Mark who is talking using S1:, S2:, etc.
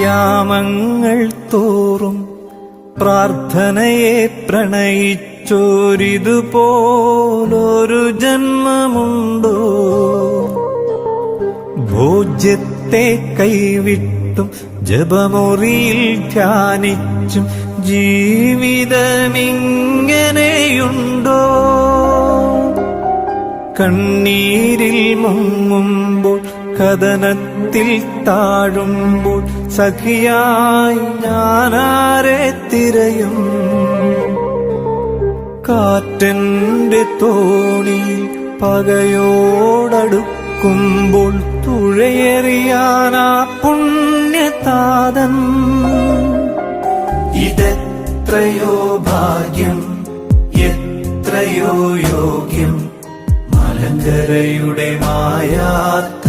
S1: യാമങ്ങൾ തോറും പ്രാർത്ഥനയെ പ്രണയിച്ചോരിതുപോലൊരു ജന്മമുണ്ടോ? ഭോജ്യത്തെ കൈവിട്ടും ജപമുറിയിൽ ധ്യാനിച്ചും ജീവിതമിങ്ങനെയുണ്ടോ? കണ്ണീരിൽ മുങ്ങുമ്പോൾ കഥനത്തിൽ താഴുമ്പോൾ സഖിയായി ഞാനാരെ തിരയും? കാറ്റന്റെ തോണിയിൽ പകയോടടുക്കുമ്പോൾ തുഴയെറിയാനാ പുണ്യതാതൻ. ഇതെത്രയോ ഭാഗ്യം, എത്രയോ യോഗ്യം, മലങ്കരയുടെ മായാത്ത